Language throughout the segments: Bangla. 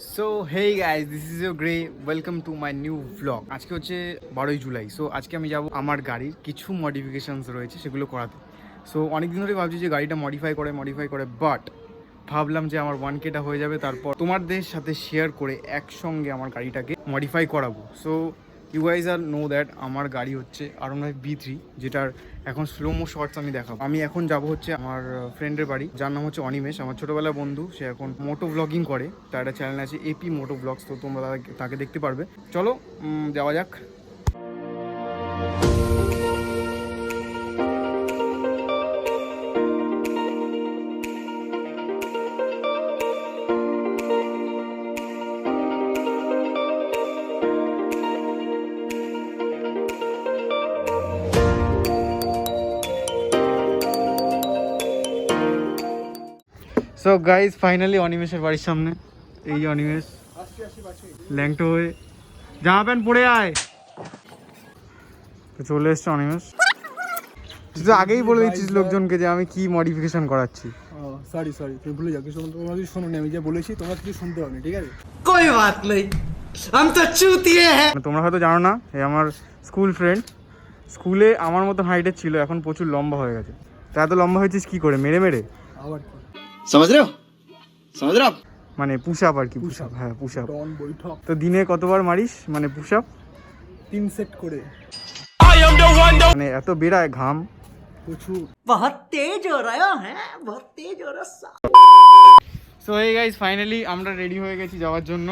So hey guys, this is your grey, welcome to my new blog. আজকে হচ্ছে 12ই জুলাই। সো আজকে আমি যাব আমার গাড়ির কিছু মডিফিকেশনস রয়েছে সেগুলো করাতে। সো অনেকদিন ধরে ভাবছি যে গাড়িটা মডিফাই করে বাট ভাবলাম যে আমার 1Kটা হয়ে যাবে, তারপর তোমাদের সাথে শেয়ার করে একসঙ্গে আমার গাড়িটাকে মডিফাই করাবো। So you guys are know that আমার গাড়ি হচ্ছে R15 B3, যেটার এখন স্লোমো শর্টস আমি দেখাবো। আমি এখন যাব হচ্ছে আমার ফ্রেন্ডের বাড়ি, যার নাম হচ্ছে অনিমেষ, আমার ছোটোবেলার বন্ধু। সে এখন মোটো ব্লগিং করে, তার একটা চ্যানেল আছে AP মোটো ব্লগস, তো তোমরা তাকে দেখতে পারবে। চলো যাওয়া যাক। সো গাইজ ফাইনালি অনিমেষের বাড়ির সামনে। এই যে অনিমেষ ল্যাংটো হয়ে, জামা প্যান্ট পরে আয়। তো চলে এসছে অনিমেষ। তুই তো আগেই বলে দিচ্ছিস লোকজনকে যে আমি কি মডিফিকেশন করাচ্ছি। সরি তুমি ভুলে যাও, কিছু তোমরা কিছু শোনো নি, আমি যা বলেছি তোমরা কিছু শুনতে পাওনি, ঠিক আছে? कोई बात नहीं, हम तो चूतिए हैं। তোমরা হয়তো জানো না, এই আমার স্কুল ফ্রেন্ড, স্কুলে আমার মতো হাইটের ছিল, এখন প্রচুর লম্বা হয়ে গেছে। তা এত লম্বা হয়েছিস কি করে? মেরে মেরে? আবার কি समझ रहे हो মানে পুশ আপ আর কি, পুশ আপ। হ্যাঁ পুশ আপ। ডন বৈঠক তো দিনে কতবার মারিস মানে পুশ আপ? 3 সেট করে। মানে এত বেড়ায় ঘাম। প্রচুর। बहुत तेज हो रहा है, बहुत तेज हो रहा है। সো এই গাইজ ফাইনালি আমরা রেডি হয়ে গেছি যাওয়ার জন্য।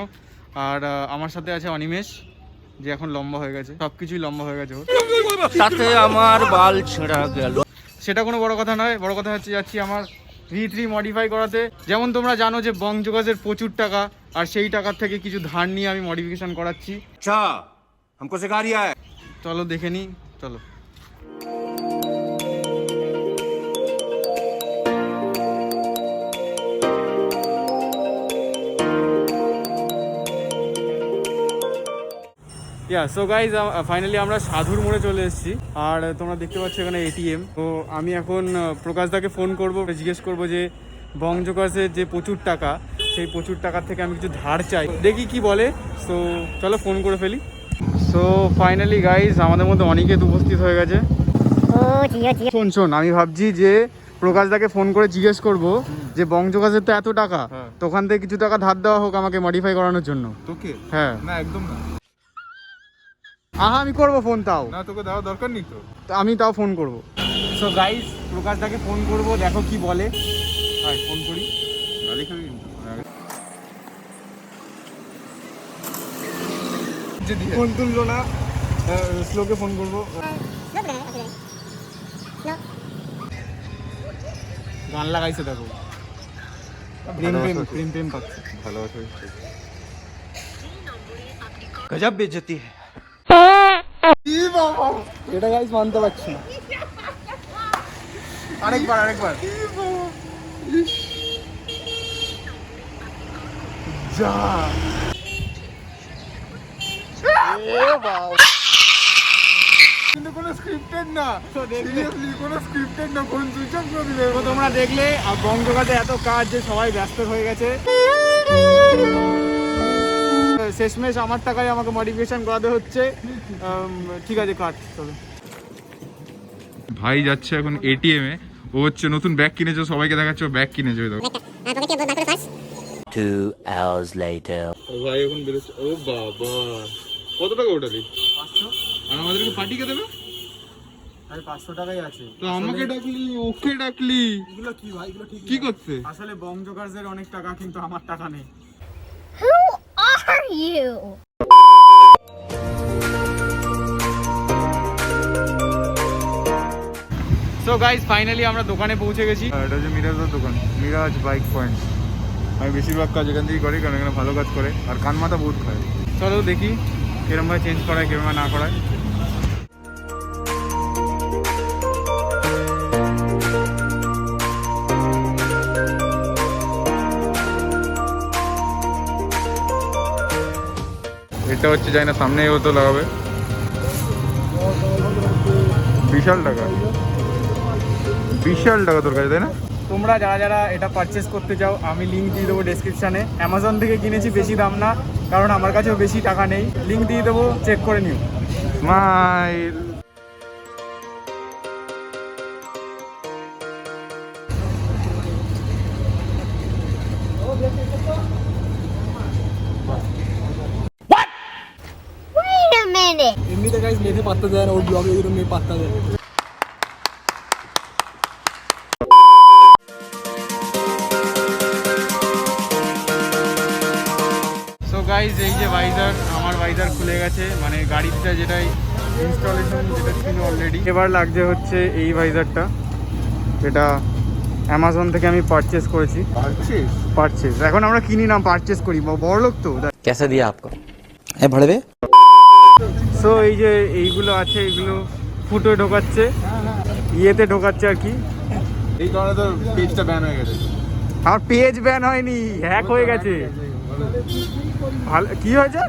আর আমার সাথে আছে অনিমেষ, যে এখন লম্বা হয়ে গেছে, সব কিছুই লম্বা হয়ে গেছে ওর। साथे আমার বাল ছেঁড়া গেল। সেটা কোনো বড় কথা নয়, বড় কথা হচ্ছে যাচ্ছি আমার V3 মডিফাই করাতে। যেমন তোমরা জানো যে বং যোগাসের প্রচুর টাকা, আর সেই টাকার থেকে কিছু ধার নিয়ে আমি মডিফিকেশন করাচ্ছি। अच्छा हमको सिखा रिया है। চলো দেখে নিই, চলো। সো গাইজ ফাইনালি আমরা সাধুর মোড়ে চলে এসেছি। আর তোমরা দেখতে পাচ্ছ এখানে ATM। তো আমি এখন প্রকাশদাকে ফোন করব, জিজ্ঞেস করব যে বং যোগাসের যে প্রচুর টাকা, সেই প্রচুর টাকার থেকে আমি কিছু ধার চাই, দেখি কি বলে। সো চলো ফোন করে ফেলি। সো ফাইনালি গাইজ আমাদের মধ্যে অনেকে উপস্থিত হয়ে গেছে। শোন আমি ভাবছি যে প্রকাশদাকে ফোন করে জিজ্ঞেস করব যে বং যোগাসের তো এত টাকা, তো ওখান থেকে কিছু টাকা ধার দেওয়া হোক আমাকে মডিফাই করানোর জন্য। তোকে? হ্যাঁ না একদম না, আমি করবো ফোন, তাও না তোকে দেওয়া দরকার নেই তো। আমি তাও ফোন করব। সো গাইজ প্রকাশদাকে ফোন করব, দেখো কি বলে। হ্যাঁ ফোন করি। গালি খাবি কিন্তু। ফোন তুললো না, স্লোকে ফোন করবো। গান লাগাইছে দেখো, প্রেম প্রেম পাচ্ছে। ভালোবাসা गजब बेइज्जती है। এটা গাইস মানতে পারছি না। আরেকবার যা। কিন্তু কোনো স্ক্রিপ্টেড না, সিরিয়াসলি কোনো স্ক্রিপ্টেড না, ফোন সুইচ অফ করে দিলে। তো তোমরা দেখলে বং যোগাতে এত কাজ যে সবাই ব্যস্ত হয়ে গেছে। শেষমেশ আমার টাকায় আমাকে মডিফিকেশন করাতে হচ্ছে। ঠিক আছে কাট, চলো। ভাই যাচ্ছে এখন ATM এ, ও হচ্ছে নতুন ব্যাগ কিনেছে, সবাইকে দেখাচ্ছে ও ব্যাগ কিনেছে। ওই দেখো 2 hours later. ভাই এখন বেরোচ্ছে। ও বাবা, কত টাকা ওঠালি? 500। আর আমাদেরকে পার্টিকে দেবে? আরে 500 টাকাই আছে। তো আমাকে ডাকলি, ওকে ডাকলি, এগুলো কি ভাই, এগুলো ঠিক কি করতে? আসলে বং যোগাসের অনেক টাকা, কিন্তু আমার টাকা নেই। Who are you? So guys finally আমরা দোকানে পৌঁছে গেছি। এটা হচ্ছে মিরাজের দোকান, মিরাজ বাইক পয়েন্ট। আমি বেশিরভাগ কাজ এখান থেকেই করি, কারণ এখানে ভালো কাজ করে আর কান মাথা বহুত খায়। চলো দেখি কিরমভাবে চেঞ্জ করায়, কিরমভাবে না করায়। এটা হচ্ছে যাই না, সামনেই হতো লাগাবে। বিশাল টাকা তোর কাছে, তাই না? তোমরা যারা যারা এটা পারচেস করতে চাও আমি লিঙ্ক দিয়ে দেবো ডেসক্রিপশানে। অ্যামাজন থেকে কিনেছি, বেশি দাম না, কারণ আমার কাছেও বেশি টাকা নেই। লিঙ্ক দিয়ে দেবো, চেক করে নিও। স্মাইল। Wait a minute. এমনিতে গাইজ মেয়েতে পাত্তা দেয় না, ওর ব্লগে এরকম মেয়ে পাত্তা দেয়। সো গাইজ এই যে ভাইজার, আমার ভাইজার খুলে গেছে, মানে গাড়িটা যেটাই ইনস্টলেশন যেটা ছিল অলরেডি। এবার লাগছে হচ্ছে এই ভাইজারটা, এটা অ্যামাজন থেকে আমি পারচেস করেছি। পারচেস এখন আমরা কিনি না, পারচেস করি, বড় লোক তো। कैसे दिया आपको है भड़वे। সো এই যে এইগুলো আছে, এইগুলো ফুটো ঢোকাচ্ছে, ইয়েতে ঢোকাচ্ছে আর কি। এই কারণে তো পেজটা ব্যান হয়ে গেছে। আমার পেজ ব্যান হয়নি, হ্যাক হয়ে গেছে। ভালো কি হয়েছে?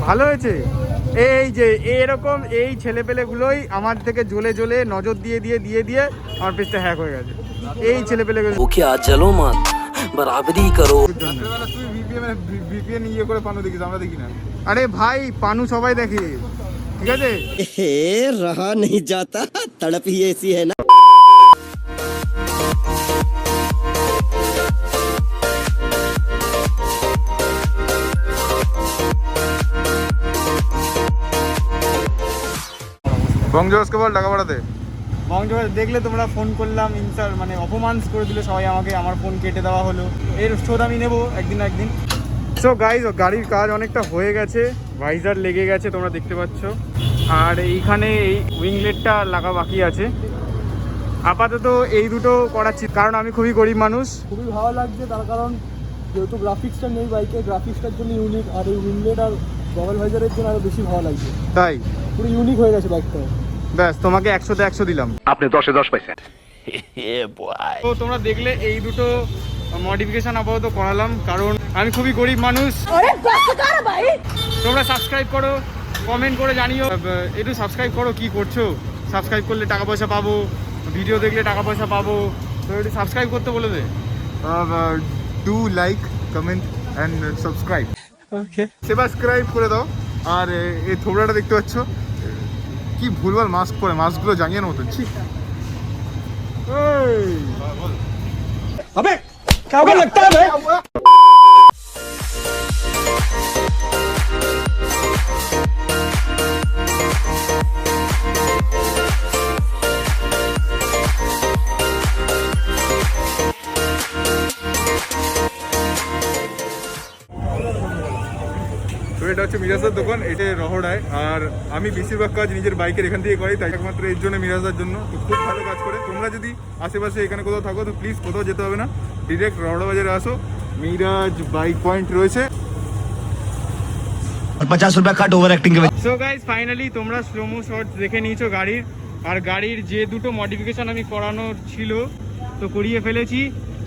ভালো হয়েছে। এই যে এরকম এই ছেলেপেলেগুলোই আমার থেকে জ্বলে জ্বলে নজর দিয়ে দিয়ে দিয়ে দিয়ে আমার পেজটা হ্যাক হয়ে গেছে। এই ছেলেপেলেগুলো वो क्या चलो मत बराबरी करो। রাত্রেবেলা তুই ভিপিএন ইয়ে করে পানু দেখিস, আমরা দেখি না। আরে ভাই পানু সবাই দেখে, ঠিক আছে। रहा नहीं जाता, तड़प ही ऐसी है ना। বংজসকে বল টাকা পাঠাতে। বংজবাস দেখলে তোমরা ফোন করলাম, ইনসার মানে অপমান করে দিল সবাই আমাকে, আমার ফোন কেটে দেওয়া হলো। এর শোধ আমি নেবো একদিন না একদিন। সো গাইজ গাড়ির কাজ অনেকটা হয়ে গেছে, ভাইজার লেগে গেছে তোমরা দেখতে পাচ্ছ, আর এইখানে এই উইংলেটটা লাগা বাকি আছে। আপাতত এই দুটো করাচ্ছি, কারণ আমি খুবই গরিব মানুষ। খুবই ভালো লাগছে, তার কারণ যেহেতু গ্রাফিক্সটা নেই বাইকে, গ্রাফিক্সটার জন্য ইউনিক, আর এই উইংলেট আর বগল ভাইজারের জন্য আরও বেশি ভালো লাগছে। তাই পুরো ইউনিক হয়ে গেছে বাইকটা। ব্যাস তোমাকে 100-তে 100 দিলাম। आपने 10 से 10 पैसे। তো তোমরা দেখলে এই দুটো মডিফিকেশন আপাতত করালাম, কারণ আমি খুবই গরিব মানুষ। তোমরা সাবস্ক্রাইব করো, কমেন্ট করে জানিও, একটু সাবস্ক্রাইব করো, কি করছো। সাবস্ক্রাইব করলে টাকা পয়সা পাবো, ভিডিও দেখলে টাকা পয়সা পাবো, তো একটু সাবস্ক্রাইব করতে বলে দে। Do like, comment and subscribe. Okay, subscribe করে দাও। আর এই থোবড়াটা দেখতে পাচ্ছ, কি ভুলভাল মাস্ক পরে, মাস্কগুলো জাঙ্গিয়ার মতন। ঠিক তো এটা হচ্ছে মিরাজের দোকান, এটা রহড়ায়। আর আমি বেশিরভাগ কাজ নিজের বাইকের এখান থেকে করি, তাই একমাত্র এর জন্য মিরাজের জন্য। তো খুব ভালো কাজ করে। তোমরা যদি আশেপাশে এখানে কোথাও থাকো তো প্লিজ কোথাও যেতে হবে না, ডিরেক্ট রহড়া বাজারে আসো, মিরাজ বাইক পয়েন্ট রয়েছে। और 50 रुपया कट ओवर एक्टिंग के। সো গাইজ ফাইনালি তোমরা স্লোমো শট দেখে নিয়েছো গাড়ির, আর গাড়ির যে দুটো মডিফিকেশন আমি করানোর ছিল তো করিয়ে ফেলেছি।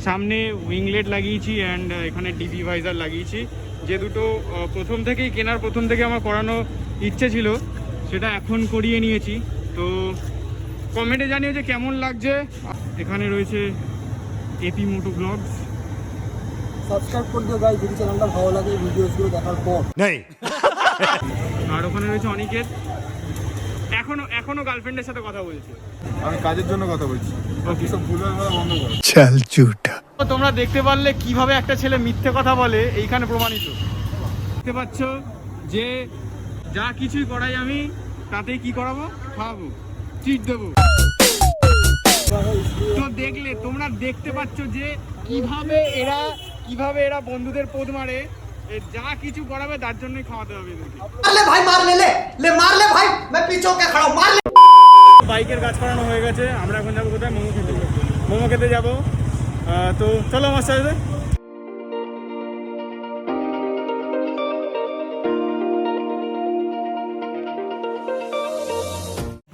সামনে উইংলেট লাগিয়েছি অ্যান্ড এখানে ডিবি ভাইজার লাগিয়েছি, যে দুটো প্রথম থেকেই কেনার প্রথম থেকে আমার করানো ইচ্ছে ছিল, সেটা এখন করিয়ে নিয়েছি। তো কমেন্টে জানিও যে কেমন লাগছে। এখানে রয়েছে এপি মোটো ব্লগস, সাবস্ক্রাইব করে দিও গাইজ যদি চ্যানেলটা ভালো লাগে ভিডিওসগুলো দেখার পর। আর ওখানে রয়েছে অনিকেত, এখনো গার্লফ্রেন্ডের সাথে কথা বলছে। আমি কাজের জন্য কথা বলছি, বাকি সব ভুলভাল বলা বন্ধ করো। তো তোমরা দেখতে পারলে কিভাবে একটা ছেলে মিথ্যে কথা বলে, এইখানে প্রমাণিত। দেখতে পাচ্ছ যে যা কিছুই করাই আমি তাতেই কি করাবো, খাওয়াবো, ট্রিট দেবো। তো দেখলে তোমরা দেখতে পাচ্ছ যে কিভাবে এরা বন্ধুদের পোদ মারে। যা কিছু করাবে তার জন্যই খাওয়াতে হবে এদেরকে। मार ले भाई, मार ले मार ले भाई, मैं पीछे होके खड़ा हूं, मार ले। বাইকের কাজ করানো হয়ে গেছে, আমরা এখন যাবো কোথায়, মোমো খেতে। মোমো খেতে যাবো, তো চলো আমার সাথে।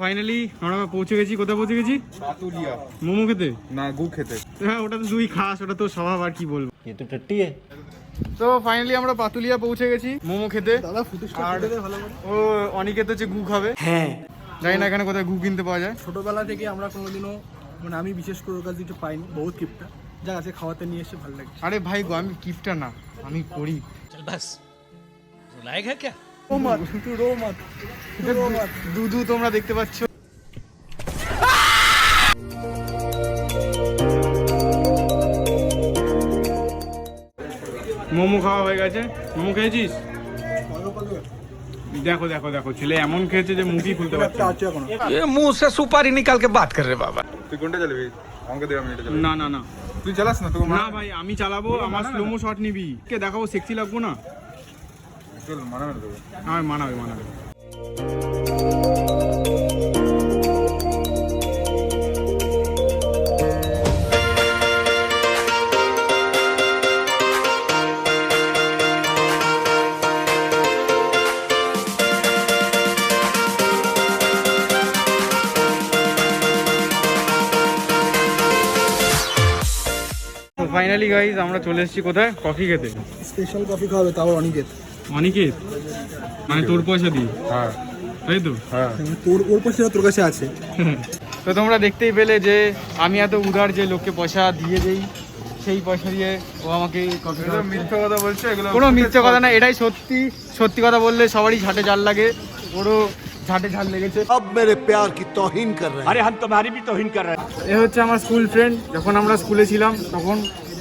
ফাইনালি আমরা পৌঁছে গেছি। কোথায় পৌঁছে গেছি? পাতুলিয়া। মোমো খেতে না, গু খেতে। হ্যাঁ, ওটা তো তুই খাস, ওটা তো স্বভাব, আর কি বলবো। ये तो टट्टी है। তো ফাইনালি আমরা পাতুলিয়া পৌঁছে গেছি মোমো খেতে। দাদা ফুটেজটা আর কেটে দে ভালো করে। ও অনিকেত হচ্ছে গু খাবে। हैं জানি না এখানে কোথায় গু কিনতে পাওয়া যায়। ছোটবেলা থেকে আমরা কোনোদিনও মানে আমি বিশেষ করে ওর কাছে কিছু পাইনি, বহুত কিপটা, যা আছে খাওয়াতে নিয়ে এসে ভালো লাগে। আরে ভাই গো, আমি কিপটা না, আমি গরিব। ও মাত, তুই রো মাত, দুধু তোমরা দেখতে পাচ্ছ। মোমো খাওয়া হয়ে গেছে। মোমো খেয়েছিস? দেখো দেখো দেখো, ছেলে এমন খেয়েছে যে মুখই খুলতে পারছে না। আছে এখনো। मुंह से सुपारी निकाल के बात कर रहे बाबा। তুই কোনটা চালাবি? আমাকে দে, আমি এটা চালাবো। না না না তুই চালাস না, তোকে না ভাই, আমি চালাবো। আমার স্লোমো শট নিবি, কে দেখাবো, সেক্সি লাগবো না? চল, মানাবে না তোকে। হ্যাঁ মানাবে মানাবে। ফাইনালি গাইজ আমরা চলে এসেছি কোথায়? কফি খেতে। স্পেশাল কফি খাওয়াবে, তাও অনিকেত। অনিকেত মানে তোর পয়সা দিই? হ্যাঁ তাই তো। হ্যাঁ, তোর ওর পয়সা তোর কাছে আছে। তো তোমরা দেখতেই পেলে যে আমি এত উদার, যে লোককে পয়সা দিয়ে দেই, সেই পয়সা দিয়ে ও আমাকে কফি এগুলো মিথ্যা কথা বলছে, এগুলো কোনো মিথ্যে কথা না, এটাই সত্যি। সত্যি কথা বললে সবারই ঝাঁটে জাল লাগে, ওরও ঝাঁটে ঝাল লেগেছে। अब मेरे प्यार की तौहीन कर रहे हैं। अरे हम तुम्हारी भी तौहीन कर रहे हैं। এ হচ্ছে আমার স্কুল ফ্রেন্ড। যখন আমরা স্কুলে ছিলাম তখন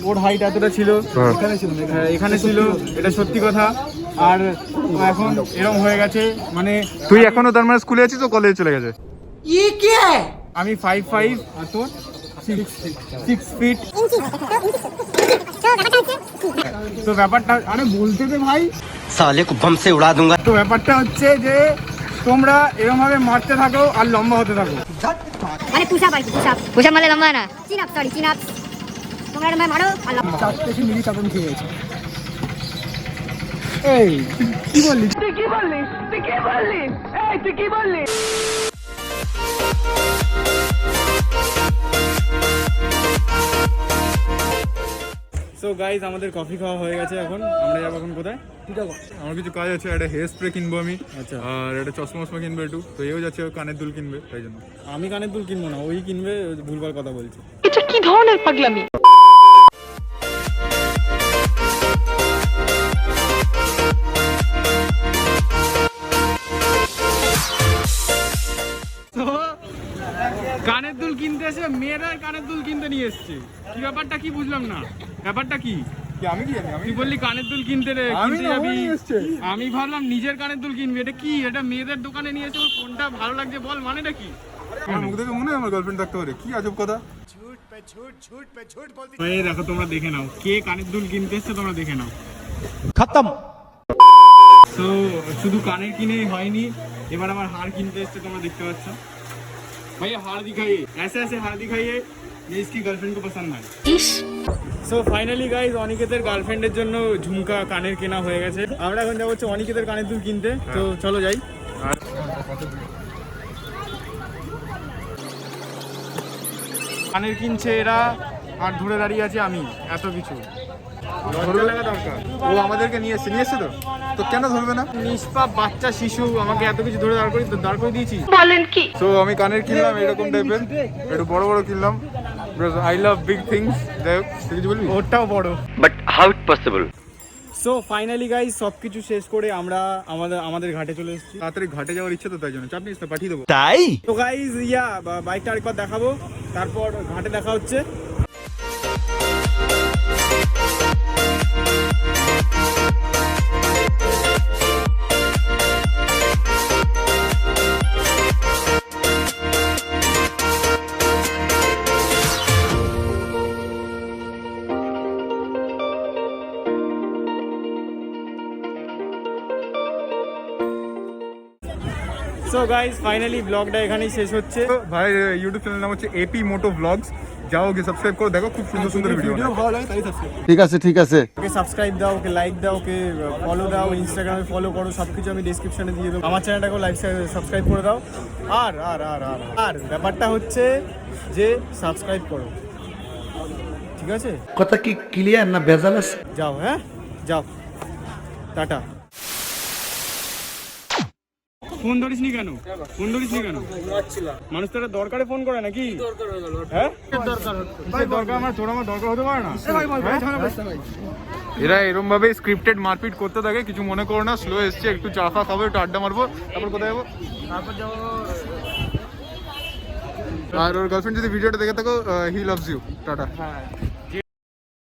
ওর হাইট এতটা ছিল, এখানে ছিল না, এখানে ছিল, এটা সত্যি কথা। আর এখন এরকম হয়ে গেছে, মানে তুই এখনো তার মানে স্কুলে আছিস, তো কলেজে চলে গেছে। ये क्या है? আমি 5'5" আর তোর 6 ফিট। তো ব্যাপারটা, আরে বলতে দে ভাই। साले को बम से उड़ा दूंगा। তো ব্যাপারটা হচ্ছে যে তোমরা এরকম ভাবে মারতে থাকো আর লম্বা হতে থাকো। মানে পুশ আপ আর কি, পুশ আপ মানে লম্বা না, চিন আপ, সরি চিন আপ। তোমরা এরকম মারো আর লম্বা। 4 থেকে মিলি চাটন খেয়ে গেছে। এই কি বললি? সো গাইজ আমাদের কফি খাওয়া হয়ে গেছে, এখন আমরা যাবো এখন কোথায়? আমার কিছু কাজ আছে, একটা হেয়ার স্প্রে কিনবো আমি, আচ্ছা। আর একটা চশমা মশমা কিনবে একটু। তো এও যাচ্ছে, ও কানের দুল কিনবে, তাই জন্য। আমি কানের দুল কিনবো না, ওই কিনবে, ভুলভাল কথা বলছে। তো কানের দুল কিনতে এসে মেয়েরা কানের দুল কিনতে নিয়ে এসছে, কি ব্যাপারটা কি বুঝলাম না, ব্যাপারটা কি? কি আমি কি জানি? আমি তুই বললি কানের দুল কিনতে রে, আমি কিনতে না, যাবি। ওই এসছে। আমি ভাবলাম নিজের কানের দুল কিনবি, এটা কি? এটা মেয়েদের দোকানে নিয়ে এসে ওর কোনটা ভালো লাগছে বল, মানেটা কি? আমার মুখ দেখে মনে হয় আমার গার্লফ্রেন্ড থাকতে পারে। কি আজব কথা। এই দেখো, তোমরা দেখে নাও কে কানের দুল কিনতে এসছে, তোমরা দেখে নাও। खत्म। তো শুধু কানের কিনেই হয়নি, এবার আমার হার কিনতে এসছে, তোমরা দেখতে পাচ্ছ। भैया हार दिखाइए, ऐसे ऐसे हार दिखाइए ये इसकी गर्लफ्रेंड को पसंद है। সো ফাইনালি গাইজ অনিকেতের গার্লফ্রেন্ডের জন্য ঝুমকা কানের কেনা হয়ে গেছে। আমরা এখন যাবো হচ্ছে অনিকেতের কানের দুল কিনতে। তো চলো যাই। কানের কিনছে এরা, আর ধরে দাঁড়িয়ে আছে আমি, এত কিছু ধরবে লাগা দরকার। ও আমাদেরকে নিয়ে এসছে তো, তো কেন ধরবে না? নিষ্পাপ বাচ্চা শিশু আমাকে এত কিছু ধরে দাঁড় করে দিয়েছি। তো আমি কানের কিনলাম এরকম টাইপের, একটু বড় বড় কিনলাম, আই লাভ বিগ থিংস। যাই হোক, তুই কিছু বলবি? ওটাও বড়। But how it possible? So finally guys সব কিছু শেষ করে আমরা আমাদের ঘাটে চলে এসেছি। তাড়াতাড়ি ঘাটে যাওয়ার ইচ্ছে তো, তাই জন্য চাপ নিস না, পাঠিয়ে দেবো। ताई তো গাইজ বাইকটা আরেকবার দেখাবো, তারপর ঘাটে দেখা হচ্ছে। সো গাইজ ফাইনালি ব্লগটা এখানেই শেষ হচ্ছে। তো ভাই ইউটিউব চ্যানেল নাম হচ্ছে এপি মোটো ব্লগস, যাও ওকে সাবস্ক্রাইব করো, দেখো খুব সুন্দর সুন্দর ভিডিও। ভিডিও ভালো লাগে তাই সাবস্ক্রাইব। ठीक है ওকে সাবস্ক্রাইব দাও, ওকে লাইক দাও, ওকে ফলো দাও, ইনস্টাগ্রামে ফলো করো, সব কিছু আমি ডিসক্রিপশনে দিয়ে দেবো। আমার চ্যানেলটাকেও সাবস্ক্রাইব করে দাও। আর আর আর আর আর ব্যাপারটা হচ্ছে যে সাবস্ক্রাইব করো, ঠিক আছে? কথা কি ক্লিয়ার না ভেজাল আছে? যাও, হ্যাঁ যাও, টাটা। ফোন ধরিসনি কেন? ফোন ধরিসনি কেন? মানুষ তো একটা দরকারে ফোন করে নাকি? হ্যাঁ দরকার আমার, তোর আমার দরকার হতে পারে না? এরা এরম ভাবে স্ক্রিপ্টেড মারপিট করতে থাকে, কিছু মনে করো না। স্লো এসছে, একটু চা ফা খাবো, একটু আড্ডা মারবো, তারপর কোথায় যাবো? আর ওর গার্লফ্রেন্ড যদি ভিডিওটা দেখে থাকো, হি লাভস ইউ, টাটা।